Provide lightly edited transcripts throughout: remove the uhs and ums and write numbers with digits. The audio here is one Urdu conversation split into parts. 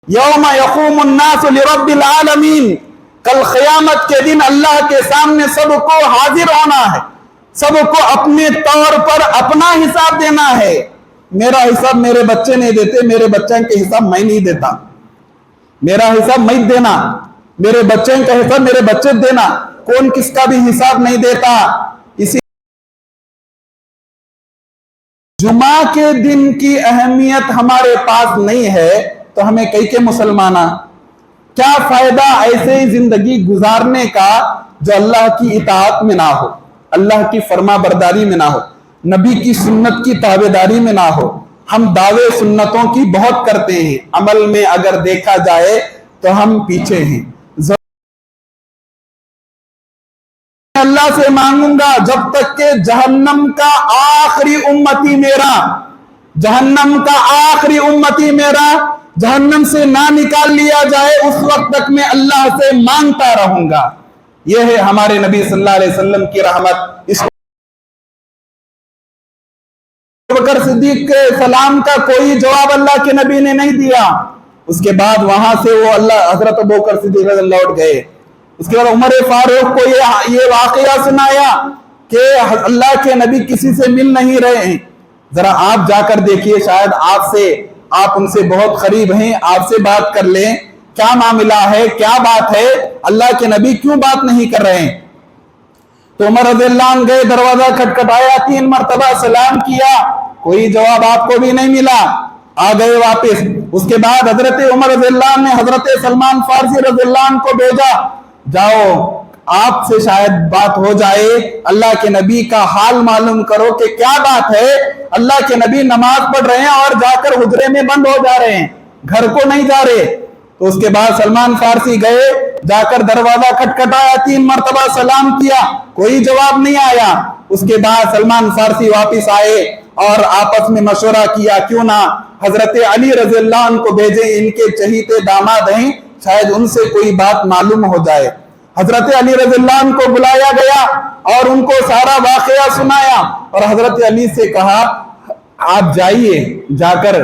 یوم یقوم الناس لرب العالمین، کل قیامت کے دن اللہ کے سامنے سب کو حاضر ہونا ہے، سب کو اپنے طور پر اپنا حساب دینا ہے۔ میرا حساب میرے بچے نہیں دیتے، میرے بچوں کے حساب میں نہیں دیتا، میرا حساب میں دینا، میرے بچوں کا حساب میرے بچے دینا، کون کس کا بھی حساب نہیں دیتا۔ اسی جمعہ کے دن کی اہمیت ہمارے پاس نہیں ہے تو ہمیں کئی کے مسلمانہ کیا فائدہ ایسے ہی زندگی گزارنے کا جو اللہ کی اطاعت میں نہ ہو، اللہ کی فرما برداری میں نہ ہو، نبی کی سنت کی تابعداری میں نہ ہو۔ ہم دعوے سنتوں کی بہت کرتے ہیں، عمل میں اگر دیکھا جائے تو ہم پیچھے ہیں۔ اللہ سے مانگوں گا جب تک کہ جہنم کا آخری امتی میرا، جہنم کا آخری امتی میرا جہنم سے نہ نکال لیا جائے، اس وقت تک میں اللہ سے مانگتا رہوں گا۔ یہ ہے ہمارے نبی صلی اللہ علیہ وسلم کی رحمت۔ اس بکر صدیق کے سلام کا کوئی جواب اللہ کے نبی نے نہیں دیا، اس کے بعد وہاں سے وہ حضرت ابوبکر صدیق رضی اللہ لوٹ گئے۔ اس کے بعد عمر فاروق کو یہ واقعہ سنایا کہ اللہ کے نبی کسی سے مل نہیں رہے ہیں، ذرا آپ جا کر دیکھیے، شاید آپ ان سے بہت قریب ہیں، آپ سے بات کر لیں، کیا معاملہ ہے، کیا بات ہے، اللہ کے نبی کیوں بات نہیں کر رہے ہیں؟ تو عمر رضی اللہ عنہ گئے، دروازہ کھٹکھٹایا، 3 مرتبہ سلام کیا، کوئی جواب آپ کو بھی نہیں ملا، آ گئے واپس۔ اس کے بعد حضرت عمر رضی اللہ عنہ نے حضرت سلمان فارسی رضی اللہ عنہ کو بھیجا، جاؤ آپ سے شاید بات ہو جائے، اللہ کے نبی کا حال معلوم کرو کہ کیا بات ہے۔ اللہ کے نبی نماز پڑھ رہے ہیں اور جا کر حجرے میں بند ہو جا رہے ہیں، گھر کو نہیں جا رہے۔ تو اس کے بعد سلمان فارسی گئے، جا کر دروازہ کھٹکھٹایا، 3 مرتبہ سلام کیا، کوئی جواب نہیں آیا۔ اس کے بعد سلمان فارسی واپس آئے اور آپس میں مشورہ کیا، کیوں نہ حضرت علی رضی اللہ عنہ کو بھیجیں، ان کے چہیتے داماد ہیں، شاید ان سے کوئی بات معلوم ہو جائے۔ حضرت علی رضی اللہ عنہ کو بلایا گیا اور ان کو سارا واقعہ سنایا، اور حضرت علی سے کہا آپ جائیے، جا کر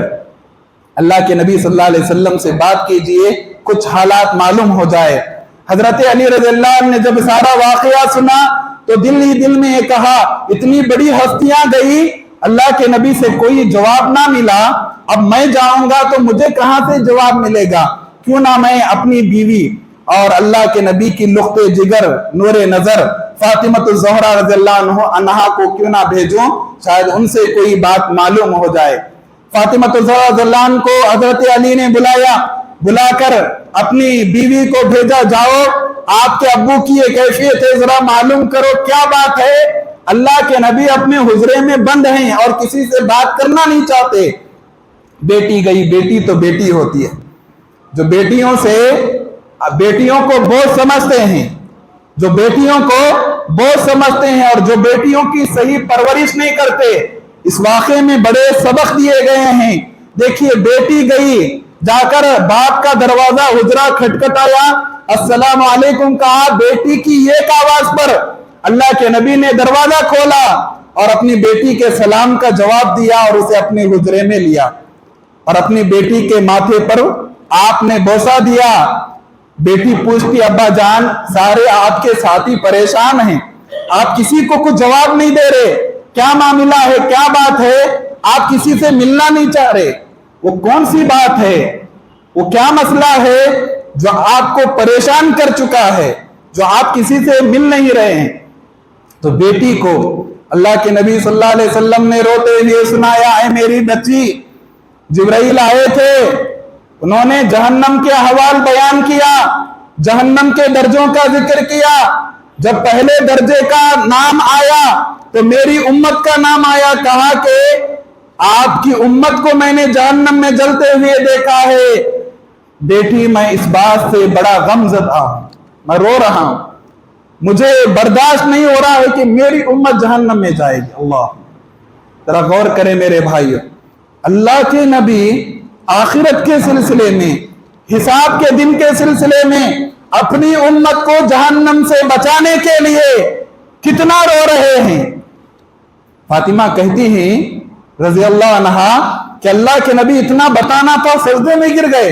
اللہ کے نبی صلی اللہ علیہ وسلم سے بات کیجئے، کچھ حالات معلوم ہو جائے۔ حضرت علی رضی اللہ عنہ نے جب سارا واقعہ سنا تو دل ہی دل میں یہ کہا، اتنی بڑی ہستیاں گئی، اللہ کے نبی سے کوئی جواب نہ ملا، اب میں جاؤں گا تو مجھے کہاں سے جواب ملے گا؟ کیوں نہ میں اپنی بیوی اور اللہ کے نبی کی لخت جگر، نور نظر فاطمہ الزہرا رضی اللہ عنہا کو کیوں نہ بھیجوں، شاید ان سے کوئی بات معلوم ہو جائے۔ فاطمہ الزہرا رضی اللہ عنہ کو حضرت علی نے بلایا، بلا کر اپنی بیوی کو بھیجا، جاؤ آپ کے ابو کی یہ کیفیت ہے، ذرا معلوم کرو کیا بات ہے۔ اللہ کے نبی اپنے حجرے میں بند ہیں اور کسی سے بات کرنا نہیں چاہتے۔ بیٹی گئی، بیٹی تو بیٹی ہوتی ہے، جو بیٹیوں کو بہت سمجھتے ہیں، جو بیٹیوں کو بہت سمجھتے ہیں اور جو بیٹیوں کی صحیح پرورش نہیں کرتے، اس واقعے میں بڑے سبق دیے گئے ہیں۔ دیکھیے بیٹی گئی، جا کر باپ کا دروازہ حجرہ کھٹکھٹایا، السلام علیکم کہا، بیٹی کی ایک آواز پر اللہ کے نبی نے دروازہ کھولا اور اپنی بیٹی کے سلام کا جواب دیا اور اسے اپنے حجرے میں لیا، اور اپنی بیٹی کے ماتھے پر آپ نے بوسہ دیا۔ بیٹی پوچھتی، ابا جان سارے آپ کے ساتھی پریشان ہیں، آپ کسی کو کچھ جواب نہیں دے رہے، کیا معاملہ ہے، کیا بات ہے، آپ کسی سے ملنا نہیں چاہ رہے، وہ کون سی بات ہے، وہ کیا مسئلہ ہے جو آپ کو پریشان کر چکا ہے، جو آپ کسی سے مل نہیں رہے ہیں؟ تو بیٹی کو اللہ کے نبی صلی اللہ علیہ وسلم نے روتے ہوئے سنایا، اے میری بچی، جبرائیل آئے تھے، انہوں نے جہنم کے احوال بیان کیا، جہنم کے درجوں کا ذکر کیا۔ جب پہلے درجے کا نام آیا تو میری امت کا نام آیا، کہا کہ آپ کی امت کو میں نے جہنم میں جلتے ہوئے دیکھا ہے۔ بیٹی میں اس بات سے بڑا غم زدہ ہوں، میں رو رہا ہوں، مجھے برداشت نہیں ہو رہا ہے کہ میری امت جہنم میں جائے گی۔ اللہ ذرا غور کریں میرے بھائیو، اللہ کے نبی آخرت کے سلسلے میں، حساب کے دن کے سلسلے میں اپنی امت کو جہنم سے بچانے کے لیے کتنا رو رہے ہیں۔ فاطمہ کہتی ہیں رضی اللہ عنہا کہ اللہ کے نبی اتنا بتانا تھا، سجدے میں گر گئے،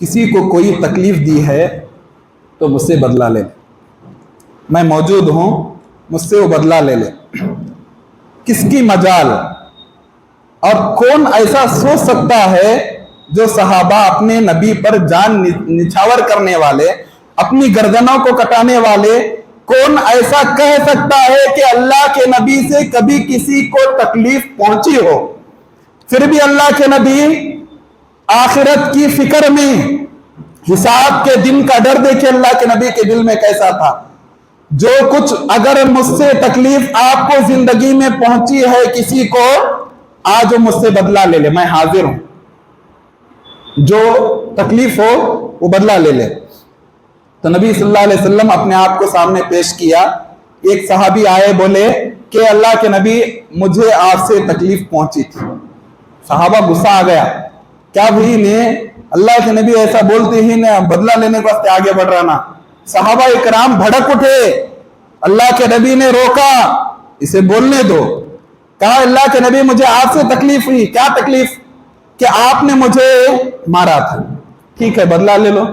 کسی کو کوئی تکلیف دی ہے تو مجھ سے بدلہ لے لے، میں موجود ہوں، مجھ سے وہ بدلہ لے لے۔ کس کی مجال، اور کون ایسا سوچ سکتا ہے جو صحابہ اپنے نبی پر جان نچھاور کرنے والے، اپنی گردنوں کو کٹانے والے، کون ایسا کہہ سکتا ہے کہ اللہ کے نبی سے کبھی کسی کو تکلیف پہنچی ہو؟ پھر بھی اللہ کے نبی آخرت کی فکر میں، حساب کے دن کا ڈر دیکھیں اللہ کے نبی کے دل میں کیسا تھا۔ جو کچھ اگر مجھ سے تکلیف آپ کو زندگی میں پہنچی ہے کسی کو، آج وہ مجھ سے بدلہ لے لے، میں حاضر ہوں، جو تکلیف ہو وہ بدلہ لے لے۔ تو نبی صلی اللہ علیہ وسلم اپنے آپ کو سامنے پیش کیا۔ ایک صحابی آئے، بولے کہ اللہ کے نبی مجھے آپ سے تکلیف پہنچی تھی۔ صحابہ غصہ آ گیا، کیا بھائی نے اللہ کے نبی ایسا بولتے ہی نہ بدلہ لینے کے واسطے آگے بڑھ رہا نا؟ صحابہ اکرام بھڑک اٹھے، اللہ کے نبی نے روکا، اسے بولنے دو۔ کہا اللہ کے نبی مجھے آپ سے تکلیف ہوئی۔ کیا تکلیف؟ کہ آپ نے مجھے مارا تھا، ٹھیک ہے بدلہ لے لو۔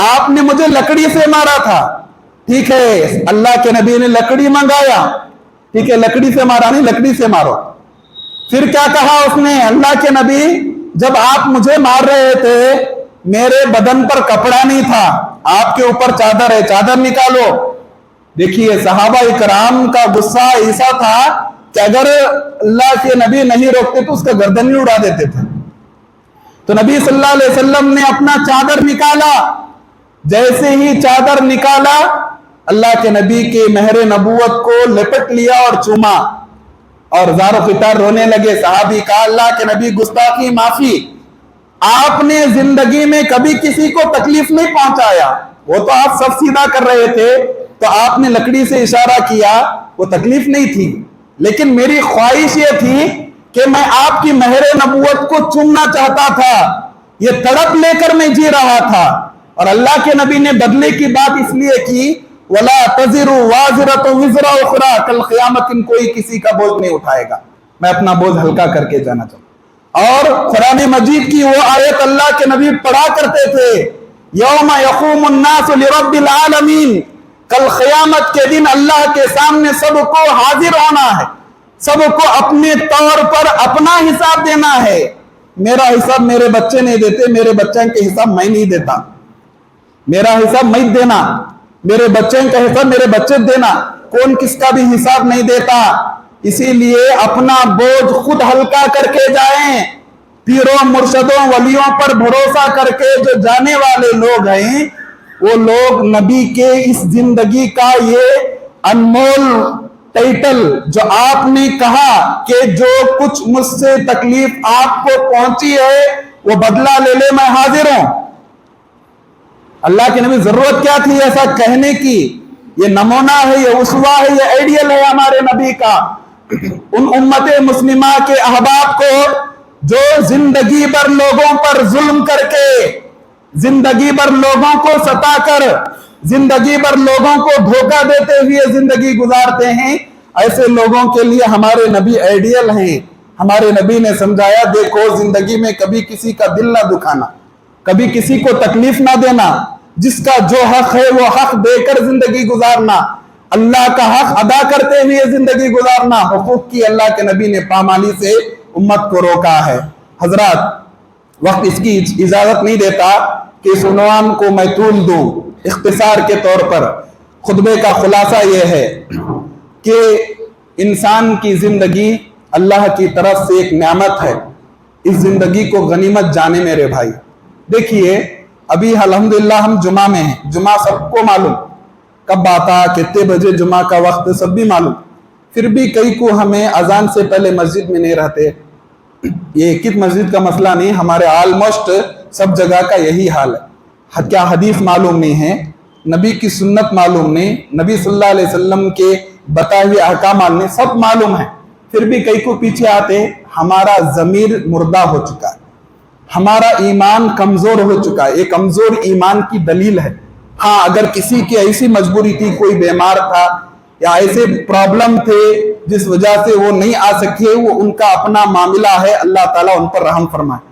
آپ نے مجھے لکڑی سے مارا تھا، ٹھیک ہے اللہ کے نبی نے لکڑی منگایا، ٹھیک ہے لکڑی سے مارا نہیں، لکڑی سے مارو۔ پھر کیا کہا اس نے؟ اللہ کے نبی جب آپ مجھے مار رہے تھے میرے بدن پر کپڑا نہیں تھا، آپ کے اوپر چادر ہے، چادر نکالو۔ دیکھیے صحابہ اکرام کا غصہ ایسا تھا کہ اگر اللہ کے نبی نہیں روکتے تو اس کا گردن ہی اڑا دیتے تھے۔ تو نبی صلی اللہ علیہ وسلم نے اپنا چادر نکالا، جیسے ہی چادر نکالا اللہ کے نبی کے مہر نبوت کو لپٹ لیا اور چوما، اور زار و فطار رونے لگے۔ صحابی کہا اللہ کے نبی گستاخی معافی، آپ نے زندگی میں کبھی کسی کو تکلیف نہیں پہنچایا، وہ تو آپ سب سیدھا کر رہے تھے، تو آپ نے لکڑی سے اشارہ کیا، وہ تکلیف نہیں تھی، لیکن میری خواہش یہ تھی کہ میں آپ کی مہر نبوت کو چومنا چاہتا تھا، یہ تڑپ لے کر میں جی رہا تھا۔ اور اللہ کے نبی نے بدلے کی بات اس لیے کی، وَلَا تَزِرُ وَازِرَةٌ وِزْرَ أُخْرَى، کل قیامت ان کوئی کسی کا بوجھ نہیں اٹھائے گا، میں اپنا بوجھ ہلکا کر کے جانا چاہتا ہوں۔ اور قرآن مجید کی وہ آیت اللہ کے نبی پڑھا کرتے تھے، یوم یقوم الناس لرب العالمین، کل قیامت کے دن اللہ کے سامنے سب کو حاضر ہونا ہے، سب کو اپنے طور پر اپنا حساب دینا ہے۔ میرا حساب میرے بچے نہیں دیتے، میرے بچوں کے حساب میں نہیں دیتا، میرا حساب میں دینا، میرے بچوں کا حساب میرے بچے دینا، کون کس کا بھی حساب نہیں دیتا۔ اسی لیے اپنا بوجھ خود ہلکا کر کے جائیں۔ پیروں مرشدوں ولیوں پر بھروسہ کر کے جو جانے والے لوگ ہیں، وہ لوگ نبی کے اس زندگی کا یہ انمول ٹائٹل جو آپ نے کہا کہ جو کچھ مجھ سے تکلیف آپ کو پہنچی ہے وہ بدلہ لے لے، میں حاضر ہوں۔ اللہ کے نبی ضرورت کیا تھی ایسا کہنے کی؟ یہ نمونہ ہے، یہ اسوہ ہے، یہ آئیڈیل ہے ہمارے نبی کا۔ ان امت مسلمہ کے احباب کو جو زندگی بھر لوگوں پر ظلم کر کے، زندگی بھر لوگوں کو ستا کر، زندگی بھر لوگوں کو دھوکہ دیتے ہوئے زندگی گزارتے ہیں، ایسے لوگوں کے لیے ہمارے نبی آئیڈیل ہیں۔ ہمارے نبی نے سمجھایا دیکھو زندگی میں کبھی کسی کا دل نہ دکھانا، کبھی کسی کو تکلیف نہ دینا، جس کا جو حق ہے وہ حق دے کر زندگی گزارنا، اللہ کا حق ادا کرتے ہوئے زندگی گزارنا۔ حقوق کی اللہ کے نبی نے پامالی سے امت کو روکا ہے۔ حضرات وقت اس کی اجازت نہیں دیتا کہ اس عنوان کو میں طول دوں۔ اختصار کے طور پر خطبے کا خلاصہ یہ ہے کہ انسان کی زندگی اللہ کی طرف سے ایک نعمت ہے، اس زندگی کو غنیمت جانے میرے بھائی۔ دیکھیے ابھی الحمدللہ ہم جمعہ میں ہیں، جمعہ سب کو معلوم کب آتا، کتنے بجے جمعہ کا وقت سب بھی معلوم، پھر بھی کئی کو ہمیں اذان سے پہلے مسجد میں نہیں رہتے۔ یہ ایک مسجد کا مسئلہ نہیں، ہمارے آلموسٹ سب جگہ کا یہی حال ہے۔ کیا حدیث معلوم نہیں ہے، نبی کی سنت معلوم نہیں، نبی صلی اللہ علیہ وسلم کے بتائے ہوئے احکام معلوم نہیں، سب معلوم ہے، پھر بھی کئی کو پیچھے آتے۔ ہمارا ضمیر مردہ ہو چکا ہے، ہمارا ایمان کمزور ہو چکا ہے۔ یہ کمزور ایمان کی دلیل ہے۔ ہاں اگر کسی کی ایسی مجبوری تھی، کوئی بیمار تھا یا ایسے پرابلم تھے جس وجہ سے وہ نہیں آ سکے، وہ ان کا اپنا معاملہ ہے، اللہ تعالیٰ ان پر رحم فرمائے۔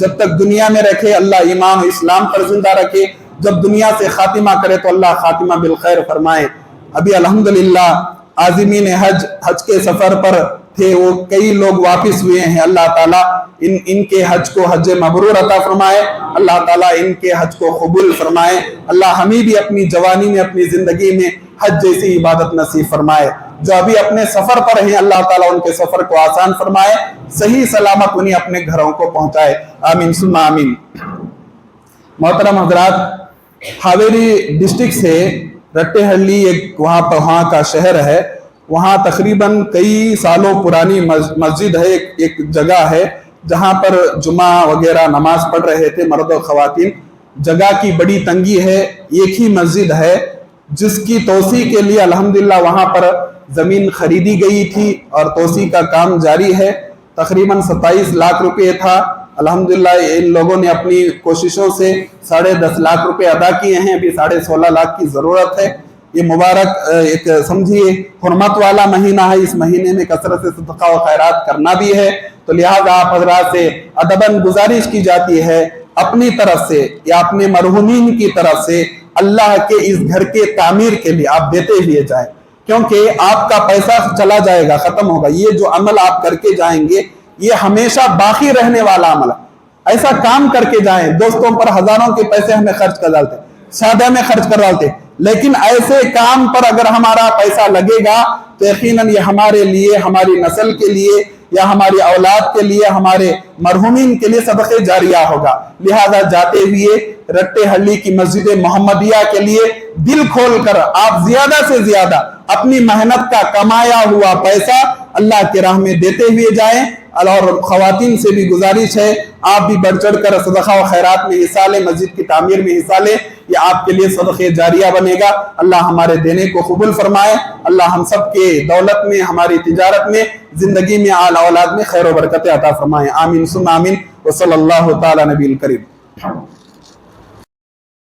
جب تک دنیا میں رکھے اللہ ایمان و اسلام پر زندہ رکھے، جب دنیا سے خاتمہ کرے تو اللہ خاتمہ بالخیر فرمائے۔ ابھی الحمدللہ عازمین حج کے سفر پر تھے، وہ کئی لوگ واپس ہوئے ہیں، اللہ تعالیٰ ان کے حج کو حج مبرور عطا فرمائے، اللہ تعالیٰ ان کے حج کو قبول فرمائے، اللہ ہمیں بھی اپنی جوانی میں اپنی زندگی میں حج جیسی عبادت نصیب فرمائے۔ جو ابھی اپنے سفر پر ہیں اللہ تعالیٰ ان کے سفر کو آسان فرمائے، صحیح سلامت انہیں اپنے گھروں کو پہنچائے، آمین ثم آمین۔ محترم حضرات، ہاویری ڈسٹرکٹ سے رٹے ہلی ایک وہاں کا شہر ہے، وہاں تقریباً کئی سالوں پرانی مسجد ہے، ایک جگہ ہے جہاں پر جمعہ وغیرہ نماز پڑھ رہے تھے مرد و خواتین۔ جگہ کی بڑی تنگی ہے، ایک ہی مسجد ہے جس کی توسیع کے لیے الحمدللہ وہاں پر زمین خریدی گئی تھی اور توسیع کا کام جاری ہے۔ تقریباً 27 لاکھ روپے تھا، الحمدللہ ان لوگوں نے اپنی کوششوں سے 10.5 لاکھ روپے ادا کیے ہیں، ابھی 16.5 لاکھ کی ضرورت ہے۔ یہ مبارک ایک سمجھیے حرمت والا مہینہ ہے، اس مہینے میں کثرت سے صدقہ و خیرات کرنا بھی ہے، تو لہٰذا آپ حضرات سے ادباً گزارش کی جاتی ہے اپنی طرف سے یا اپنے مرحومین کی طرف سے اللہ کے اس گھر کے تعمیر کے لیے آپ دیتے ہوئے جائیں، کیونکہ آپ کا پیسہ چلا جائے گا، ختم ہوگا۔ یہ جو عمل آپ کر کے جائیں گے یہ ہمیشہ باقی رہنے والا عمل ہے۔ ایسا کام کر کے جائیں، دوستوں پر ہزاروں کے پیسے ہمیں خرچ کر ڈالتے، شادی میں خرچ کر ڈالتے، لیکن ایسے کام پر اگر ہمارا پیسہ لگے گا تو یقیناً یہ ہمارے لیے، ہماری نسل کے لیے یا ہماری اولاد کے لیے، ہمارے مرحومین کے لیے صدقہ جاریہ ہوگا۔ لہذا جاتے ہوئے رٹے ہلی کی مسجد محمدیہ کے لیے دل کھول کر آپ زیادہ سے زیادہ اپنی محنت کا کمایا ہوا پیسہ اللہ کے راہ میں دیتے ہوئے جائیں، اور خواتین سے بھی گزارش ہے آپ بھی بڑھ چڑھ کر صدقہ و خیرات میں حصہ لیں، مسجد کی تعمیر میں حصہ لیں، یہ آپ کے لیے صدقہ جاریہ بنے گا۔ اللہ ہمارے دینے کو قبول فرمائے، اللہ ہم سب کے دولت میں، ہماری تجارت میں، زندگی میں، آل اولاد میں خیر و برکت عطا فرمائے، آمین ثم آمین، وصلی اللہ تعالی نبی الکریم۔